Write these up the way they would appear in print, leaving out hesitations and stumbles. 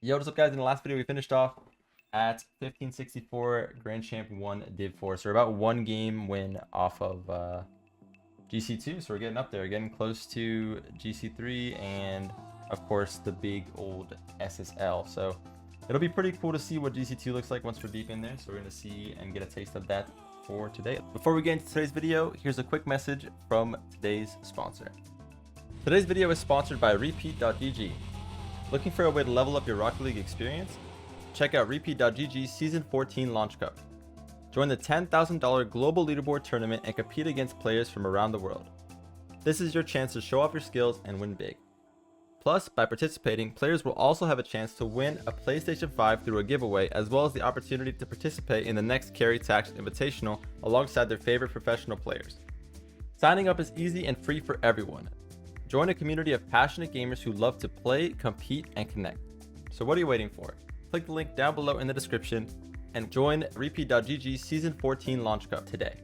Yo, what's up, guys? In the last video, we finished off at 1564 Grand Champ 1 Div 4. So we're about one game win off of GC2. So we're getting up there, getting close to GC3 and, of course, the big old SSL. So it'll be pretty cool to see what GC2 looks like once we're deep in there. So we're going to see and get a taste of that for today. Before we get into today's video, here's a quick message from today's sponsor. Today's video is sponsored by Repeat.gg. Looking for a way to level up your Rocket League experience? Check out Repeat.gg's Season 14 Launch Cup. Join the $10,000 global leaderboard tournament and compete against players from around the world. This is your chance to show off your skills and win big. Plus, by participating, players will also have a chance to win a PlayStation 5 through a giveaway, as well as the opportunity to participate in the next Carry Tax Invitational alongside their favorite professional players. Signing up is easy and free for everyone. Join a community of passionate gamers who love to play, compete, and connect. So what are you waiting for? Click the link down below in the description and join Repeat.gg's Season 14 Launch Cup today.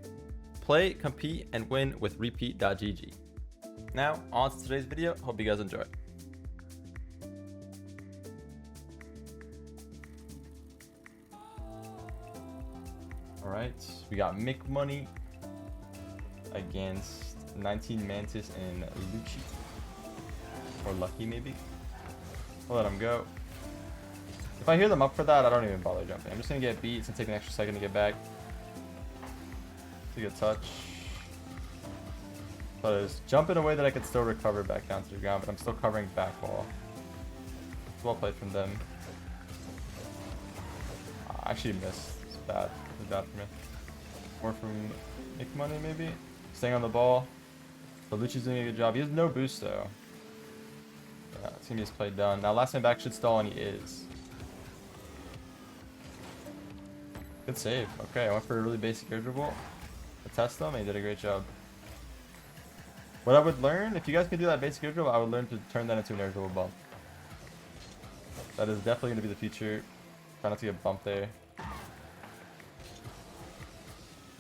Play, compete, and win with Repeat.gg. Now, on to today's video. Hope you guys enjoy. Alright, we got Mick Money against 19 Mantis and Lucci. Or Lucky, maybe. I'll let him go. If I hear them up for that, I don't even bother jumping. I'm just going to get beat and take an extra second to get back. It's a good touch. But I was jumping in a way that I could still recover back down to the ground, but I'm still covering back wall. Well played from them. I actually missed. It's bad. It's bad for me. More from Nick Money, maybe? Staying on the ball. But Lucci's doing a good job. He has no boost, though. Yeah, it's going to be his play done. Now, last time back should stall, and he is. Good save. Okay, I went for a really basic air dribble to test him, and he did a great job. What I would learn, if you guys can do that basic air dribble, I would learn to turn that into an air dribble bump. That is definitely going to be the future. Try not to get bumped there.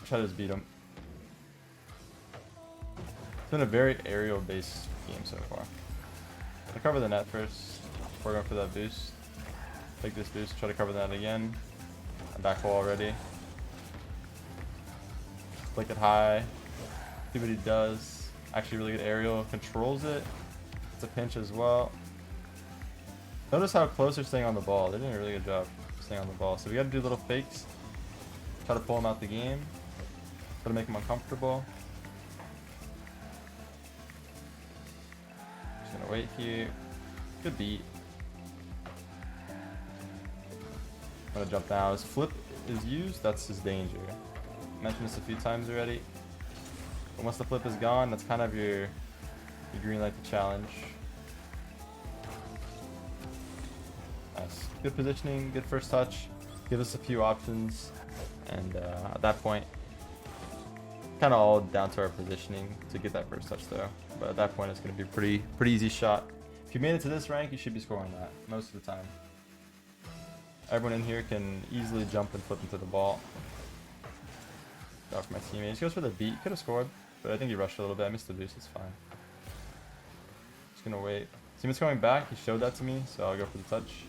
Try to just beat him. It's been a very aerial-based game so far. I'll cover the net first before going for that boost. Take this boost, try to cover the net again. I'm back wall already. Flick it high. See what he does. Actually really good aerial. Controls it. It's a pinch as well. Notice how close they're staying on the ball. They're doing a really good job staying on the ball. So we gotta do little fakes. Try to pull him out the game. Try to make him uncomfortable. Just gonna wait here. Good beat. I'm gonna jump down. His flip is used, that's his danger. I mentioned this a few times already. But once the flip is gone, that's kind of your green light to challenge. Nice. Good positioning, good first touch. Give us a few options. And at that point, kind of all down to our positioning to get that first touch though. But at that point, it's going to be a pretty easy shot. If you made it to this rank, you should be scoring that most of the time. Everyone in here can easily jump and flip into the ball. Go for my teammate. He just goes for the beat. Could have scored, but I think he rushed a little bit. I missed the boost. It's fine. Just gonna wait. Teammate's going back. He showed that to me, so I'll go for the touch.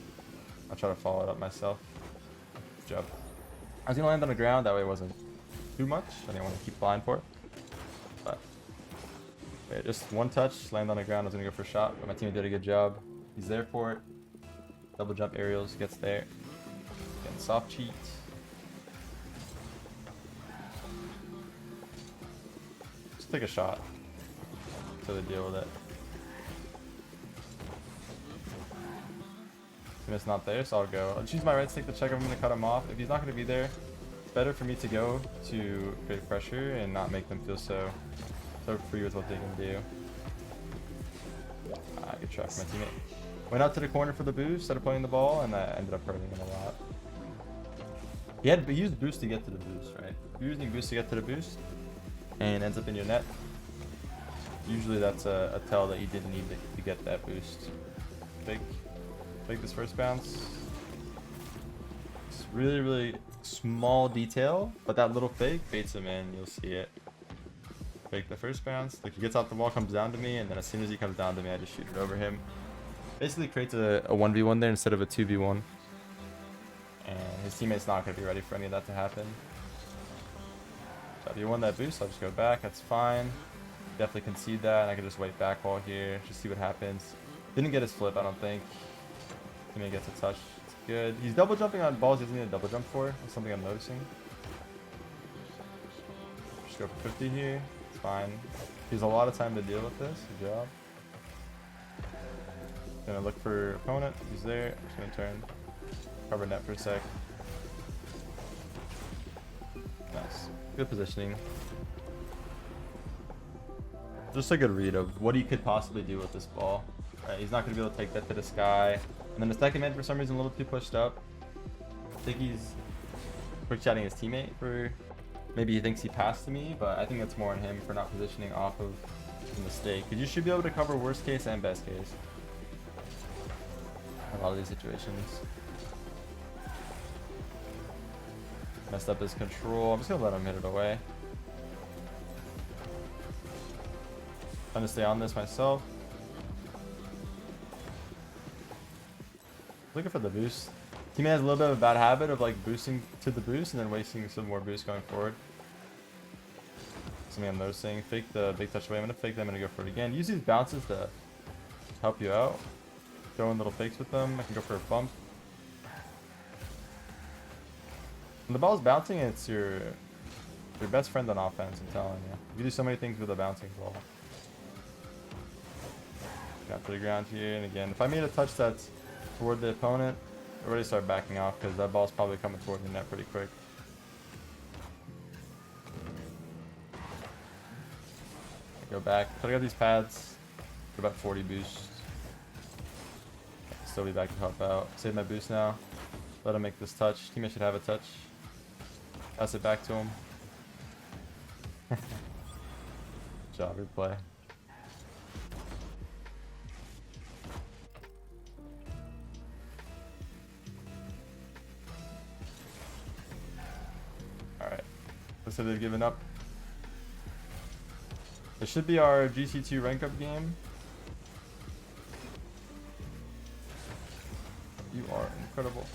I'll try to follow it up myself. Good job. I was gonna land on the ground. That way it wasn't too much. I didn't want to keep flying for it. But wait, just one touch. Land on the ground. I was gonna go for a shot, but my teammate did a good job. He's there for it. Double jump aerials. Gets there. Getting soft cheat. Just take a shot to the deal with it. It's not there, so I'll go. I'll choose my right stick to check if I'm going to cut him off. If he's not going to be there, it's better for me to go to create pressure and not make them feel so free with what they can do. Good try for my teammate. Went out to the corner for the boost, started playing the ball, and that ended up hurting him a lot. He used boost to get to the boost, right? If you're using boost to get to the boost and ends up in your net, usually that's a tell that you didn't need to get that boost. Fake this first bounce. It's really small detail, but that little fake baits him in. You'll see it. Fake the first bounce. Like he gets off the wall, comes down to me, and then as soon as he comes down to me, I just shoot it over him. Basically creates a 1v1 there instead of a 2v1. And his teammate's not going to be ready for any of that to happen. So if you won that boost, I'll just go back. That's fine. Definitely concede that. And I can just wait back wall here. Just see what happens. Didn't get his flip, I don't think. Teammate gets a touch. It's good. He's double jumping on balls he doesn't need a double jump for. That's something I'm noticing. Just go for 50 here. It's fine. He has a lot of time to deal with this. Good job. Gonna look for opponent. He's there. Just gonna turn. Cover net for a sec. Nice. Good positioning. Just a good read of what he could possibly do with this ball. Right, he's not gonna be able to take that to the sky. And then the second man for some reason a little too pushed up. I think he's quick chatting his teammate for maybe he thinks he passed to me, but I think that's more on him for not positioning off of the mistake. Because you should be able to cover worst case and best case. A lot of these situations. Messed up his control. I'm just gonna let him hit it away. Trying to stay on this myself. Looking for the boost. Teammate has a little bit of a bad habit of like boosting to the boost and then wasting some more boost going forward. Something I'm noticing. Fake the big touch away. I'm gonna fake them. I'm gonna go for it again. Use these bounces to help you out. Throw in little fakes with them. I can go for a bump. When the ball's bouncing, it's your best friend on offense, I'm telling you. You can do so many things with a bouncing ball. Got to the ground here, and again, if I made a touch that's toward the opponent, I already start backing off because that ball's probably coming toward the net pretty quick. Go back. Try to get these pads for about 40 boosts. Still be back to help out. Save my boost now. Let him make this touch. Teammate should have a touch. Pass it back to him. Good job, good play. Alright. Looks like they've given up. This should be our GC2 rank up game. You are incredible.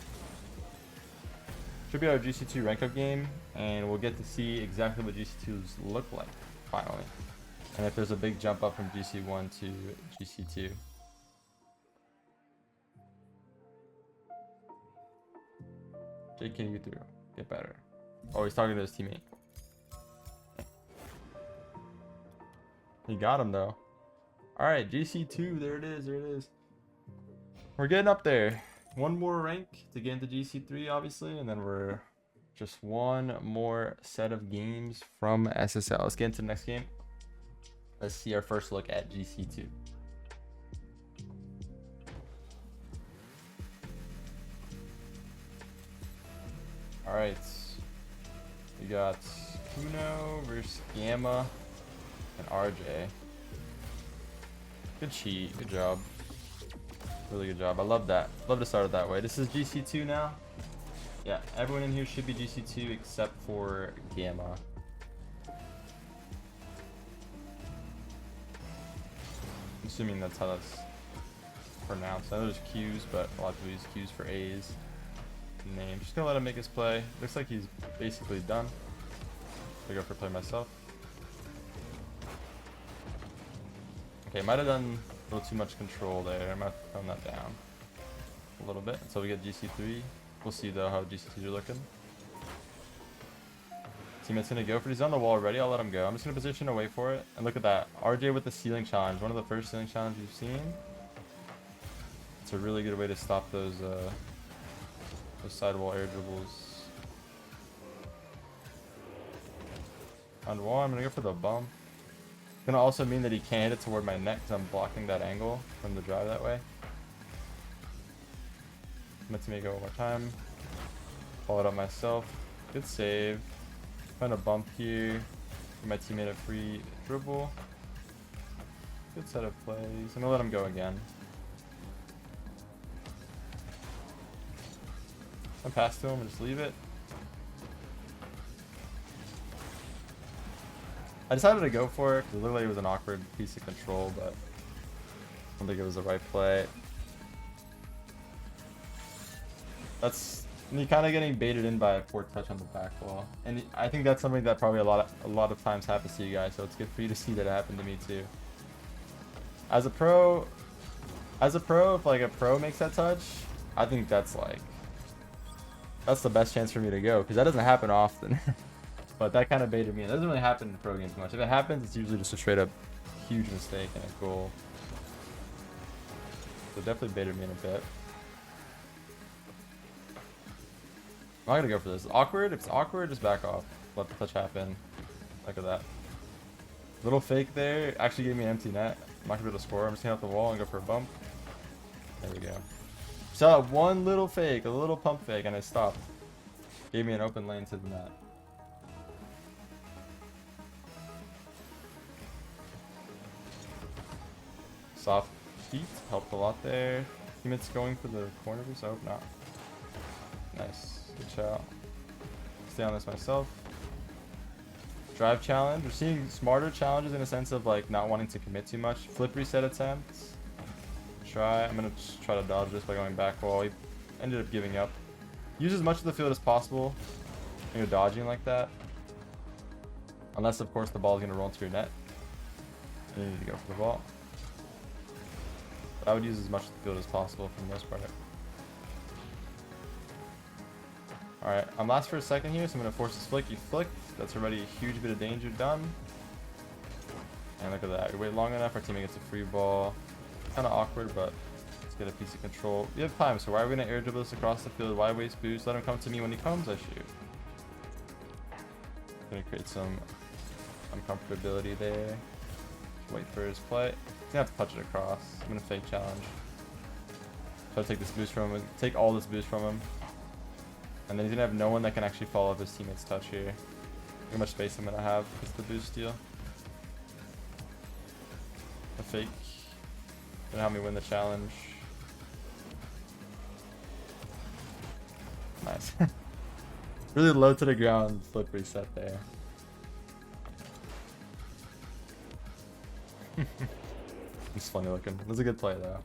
Should be our GC2 rank up game, and we'll get to see exactly what GC2s look like, finally. And if there's a big jump up from GC1 to GC2. JK, you through. Get better. Oh, he's talking to his teammate. He got him, though. Alright, GC2, there it is, there it is. We're getting up there. One more rank to get into GC3, obviously, and then we're just one more set of games from SSL. Let's get into the next game. Let's see our first look at GC2. All right, we got Kuno versus Gamma and RJ. Good cheat, good job. Really good job. I love that. Love to start it that way. This is GC2 now. Yeah, everyone in here should be GC2 except for Gamma. I'm assuming that's how that's pronounced. I know there's Q's, but a lot of people use Q's for A's. Name. Just gonna let him make his play. Looks like he's basically done. I go for play myself. Okay, might have done a little too much control there. I might have thrown that down a little bit until we get GC3. We'll see though how GC2s are looking. Teammate's gonna go for it. He's on the wall already. I'll let him go. I'm just gonna position away for it. And look at that. RJ with the ceiling challenge. One of the first ceiling challenges you've seen. It's a really good way to stop those sidewall air dribbles. On Vaughan, I'm gonna go for the bump. It's gonna also mean that he can't hit it toward my neck because I'm blocking that angle from the drive that way. Let me go one more time. Follow it up myself. Good save. Find a bump here. Give my teammate a free dribble. Good set of plays. I'm gonna let him go again. I'm pass to him and just leave it. I decided to go for it because it looked like it was an awkward piece of control, but I don't think it was the right play. That's me kind of getting baited in by a poor touch on the back wall, and I think that's something that probably a lot of times happens to you guys. So it's good for you to see that it happened to me too. As a pro, if like a pro makes that touch, I think that's the best chance for me to go because that doesn't happen often. But that kind of baited me. It doesn't really happen in pro games much. If it happens, it's usually just a straight up huge mistake and a goal. So definitely baited me in a bit. I'm not gonna go for this. Awkward? If it's awkward, just back off. Let the touch happen. Look at that. Little fake there. Actually gave me an empty net. I'm not gonna be able to score. I'm just gonna hit the wall and go for a bump. There we go. So one little fake, a little pump fake, and I stopped. Gave me an open lane to the net. Soft feet helped a lot there. Teammates going for the corner boost. I hope not. Nice. Good shot. Stay on this myself. Drive challenge. We're seeing smarter challenges in a sense of like not wanting to commit too much. Flip reset attempts. Try. I'm gonna just try to dodge this by going back wall. He ended up giving up. Use as much of the field as possible when you're dodging like that. Unless of course the ball is gonna roll into your net. You need to go for the ball. But I would use as much of the field as possible for the most part. Alright, I'm last for a second here, so I'm going to force this flick. You flicked. That's already a huge bit of danger done. And look at that. We wait long enough, our teammate gets a free ball. Kind of awkward, but let's get a piece of control. We have time, so why are we going to air dribble this across the field? Why waste boost? Let him come to me. When he comes, I shoot. Going to create some uncomfortability there. Wait for his play. He's going to have to touch it across. I'm going to fake challenge. Try to take this boost from him. Take all this boost from him. And then he's going to have no one that can actually follow up his teammate's touch here. Look how much space I'm going to have with the boost steal. A fake. Gonna help me win the challenge. Nice. Really low to the ground flip reset there. It's funny looking. It was a good play though.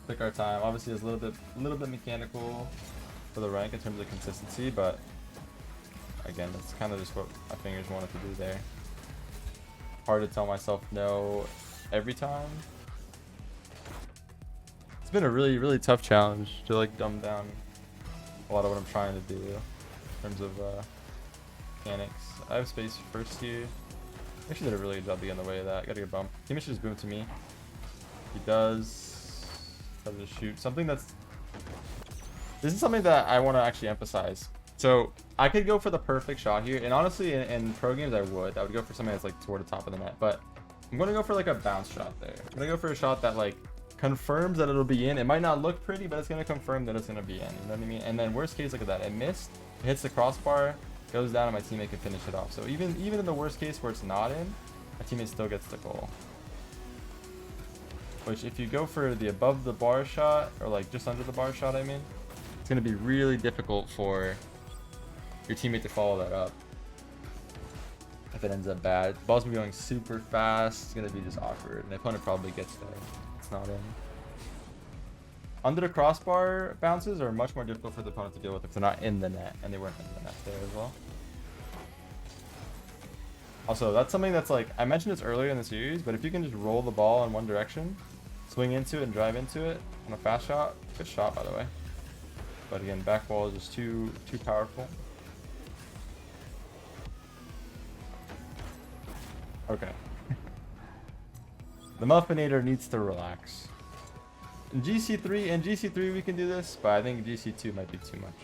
Took our time. Obviously it's a little bit mechanical for the rank in terms of consistency, but again, that's kind of just what my fingers wanted to do there. Hard to tell myself no every time. It's been a really tough challenge to like dumb down a lot of what I'm trying to do in terms of mechanics. I have space first here. Actually did a really good job getting in the way of that. Got a good bump. Teammate should just boom to me. He does. Try to just shoot. Something that's... This is something that I want to actually emphasize. So I could go for the perfect shot here, and honestly in pro games I would go for something that's like toward the top of the net, but I'm going to go for like a bounce shot there. I'm going to go for a shot that like confirms that it'll be in. It might not look pretty, but it's going to confirm that it's going to be in, you know what I mean? And then worst case, look at that, it missed, it hits the crossbar, goes down, and my teammate can finish it off. So even in the worst case where it's not in, my teammate still gets the goal. Which if you go for the above the bar shot, or like just under the bar shot, I mean, it's going to be really difficult for your teammate to follow that up if it ends up bad. The ball's gonna be going super fast. It's gonna be just awkward, and the opponent probably gets there. It's not in. Under the crossbar bounces are much more difficult for the opponent to deal with if they're not in the net, and they weren't in the net there as well. Also, that's something that's like, I mentioned this earlier in the series, but if you can just roll the ball in one direction, swing into it and drive into it on a fast shot, good shot by the way. But again, back ball is just too powerful. Okay. The Muffinator needs to relax. In GC3 we can do this, but I think GC2 might be too much.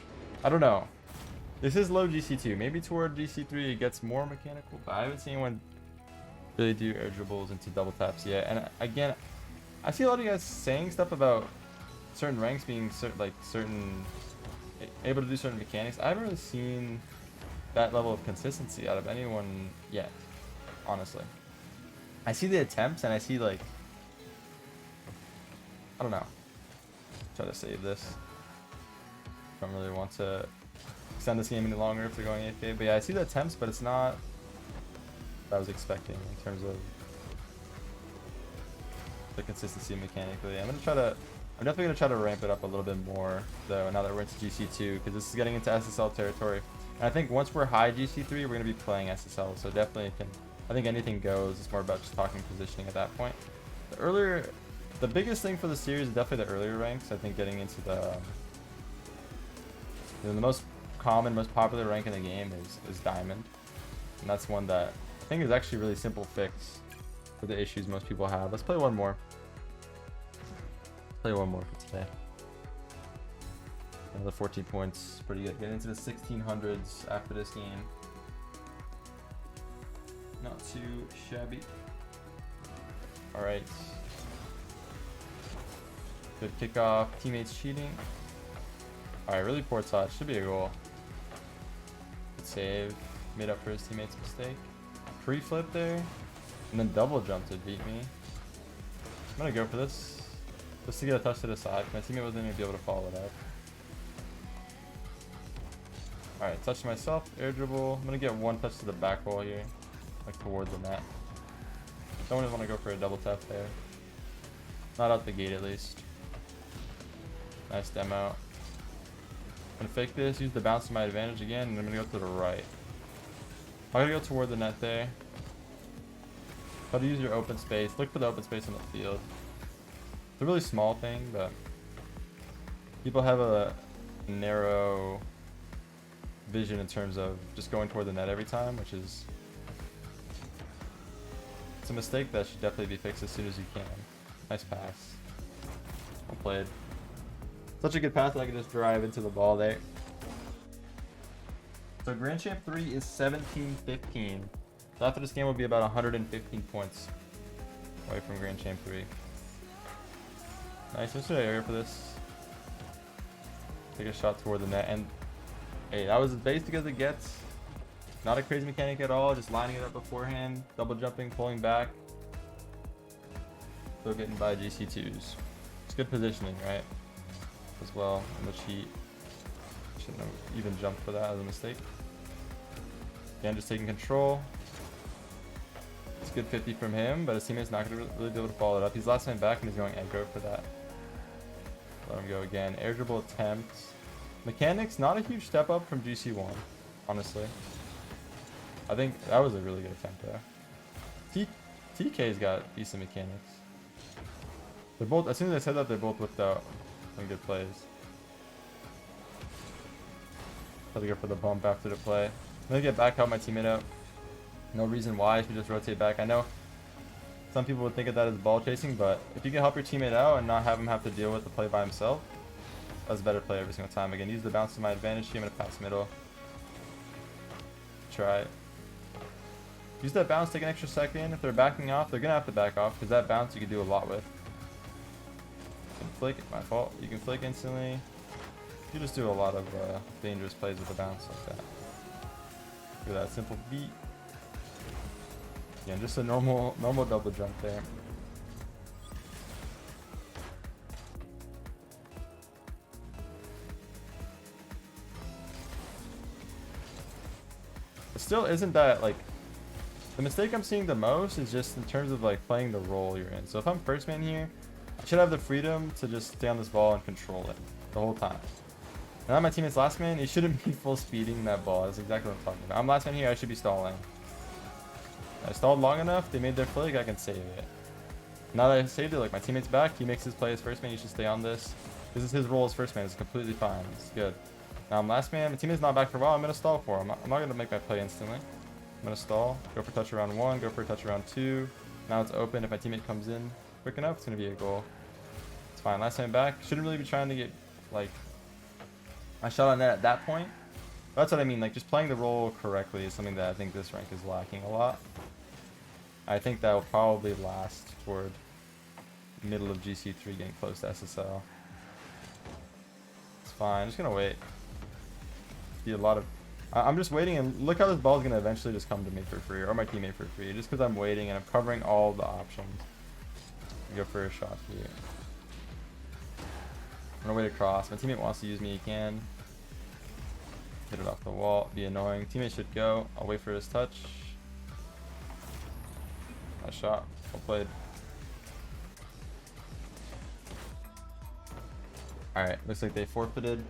I don't know. This is low GC2. Maybe toward GC3 it gets more mechanical, but I haven't seen anyone really do air dribbles into double taps yet. And again, I see a lot of you guys saying stuff about certain ranks being able to do certain mechanics. I haven't really seen that level of consistency out of anyone yet. Honestly, I see the attempts and I see like, I don't know, try to save this. Don't really want to extend this game any longer if they're going AFK, but yeah, I see the attempts, but it's not what I was expecting in terms of the consistency mechanically. I'm I'm definitely going to try to ramp it up a little bit more, though, now that we're into GC2, because this is getting into SSL territory. And I think once we're high GC3, we're going to be playing SSL, so definitely I think anything goes. It's more about just talking positioning at that point. The biggest thing for the series is definitely the earlier ranks. I think getting into the most common, most popular rank in the game is Diamond. And that's one that I think is actually a really simple fix for the issues most people have. Let's play one more. Play one more for today. Another 14 points. Pretty good. Get into the 1600s after this game. Not too shabby. Alright. Good kickoff. Teammates cheating. Alright, really poor touch. Should be a goal. Good save. Made up for his teammate's mistake. Pre-flip there. And then double jump to beat me. I'm gonna go for this. Just to get a touch to the side. My teammate wasn't gonna be able to follow it up. Alright, touch to myself. Air dribble. I'm gonna get one touch to the back wall here. Like towards the net. Don't really want to go for a double tap there. Not out the gate at least. Nice demo. I'm gonna fake this, use the bounce to my advantage again, and I'm gonna go to the right. I'm gonna go toward the net there. Try to use your open space. Look for the open space on the field. It's a really small thing, but people have a narrow vision in terms of just going toward the net every time, which is it's a mistake that should definitely be fixed as soon as you can. Nice pass. Well played. Such a good pass that I can just drive into the ball there. So Grand Champ 3 is 17-15. So after this game will be about 115 points away from Grand Champ 3. Nice, let's do an area for this. Take a shot toward the net, and hey, that was as basic as it gets. Not a crazy mechanic at all, just lining it up beforehand, double jumping, pulling back. Still getting by GC2s. It's good positioning, right? As well, in the cheat. Shouldn't have even jumped for that as a mistake. Again, just taking control. It's good 50 from him, but his teammate's not going to really be able to follow it up. He's last man back and he's going aggro for that. Let him go again. Air dribble attempt. Mechanics, not a huge step up from GC1, honestly. I think that was a really good attempt there. TK's got decent mechanics. They're both, as soon as I said that, they're both whipped out some good plays. Had to go for the bump after the play. I'm gonna get back, help my teammate out. No reason why I should just rotate back. I know some people would think of that as ball chasing, but if you can help your teammate out and not have him have to deal with the play by himself, that's a better play every single time. Again, use the bounce to my advantage here. I'm gonna pass middle. Try it. Use that bounce, take an extra second. If they're backing off, they're gonna have to back off because that bounce you can do a lot with. You can flick, my fault. You can flick instantly. You just do a lot of dangerous plays with the bounce like that. Look at that simple beat. Again, just a normal double jump there. It still isn't that like. The mistake I'm seeing the most is just in terms of like playing the role you're in. So if I'm first man here, I should have the freedom to just stay on this ball and control it the whole time. Now my teammate's last man, he shouldn't be full speeding that ball. That's exactly what I'm talking about. I'm last man here, I should be stalling. I stalled long enough, they made their flick, I can save it. Now that I saved it, like my teammate's back, he makes his play as first man, you should stay on this. This is his role as first man, it's completely fine, it's good. Now I'm last man, my teammate's not back for a while, I'm gonna stall for him. I'm not gonna make my play instantly. I'm gonna stall, go for touch around 1, go for a touch around 2. Now it's open, if my teammate comes in quick enough, it's gonna be a goal. It's fine, last time back, shouldn't really be trying to get like my shot on net at that point. That's what I mean, like just playing the role correctly is something that I think this rank is lacking a lot. I think that will probably last toward middle of GC3 getting close to SSL. It's fine, I'm just gonna wait. Be a lot of I'm just waiting, and look how this ball is going to eventually just come to me for free, or my teammate for free, just because I'm waiting and I'm covering all the options. Go for a shot here. I'm going to wait across. My teammate wants to use me, he can. Hit it off the wall, be annoying. Teammate should go. I'll wait for his touch. Nice shot. Well played. All right, looks like they forfeited.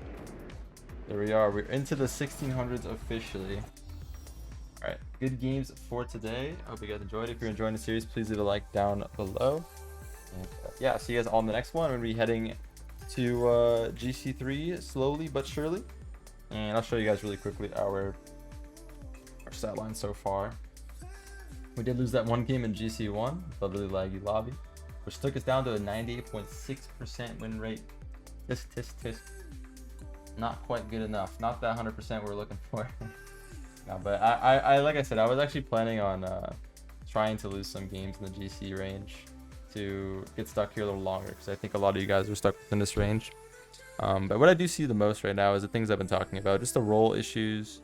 There we are. We're into the 1600s officially. All right, good games for today. I hope you guys enjoyed. If you're enjoying the series, please leave a like down below. And yeah, see you guys all in the next one. We're gonna be heading to GC3 slowly but surely, and I'll show you guys really quickly our stat line so far. We did lose that one game in GC1, the really laggy lobby, which took us down to a 98.6% win rate. Tisk. Not quite good enough. Not that 100% we're looking for. No, but I like I said, I was actually planning on trying to lose some games in the GC range to get stuck here a little longer, because I think a lot of you guys are stuck within this range. But what I do see the most right now is the things I've been talking about, just the roll issues,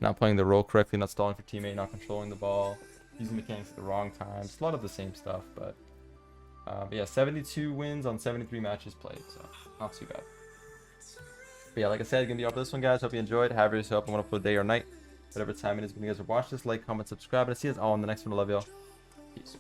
not playing the role correctly, not stalling for teammate, not controlling the ball, using mechanics at the wrong time. It's a lot of the same stuff, but yeah, 72 wins on 73 matches played, so not too bad. But yeah, like I said, gonna be off this one, guys. Hope you enjoyed. Have yourself a wonderful day or night, whatever time it is when you guys are watching this. Like, comment, subscribe, and I see us all in the next one. I love y'all. Peace.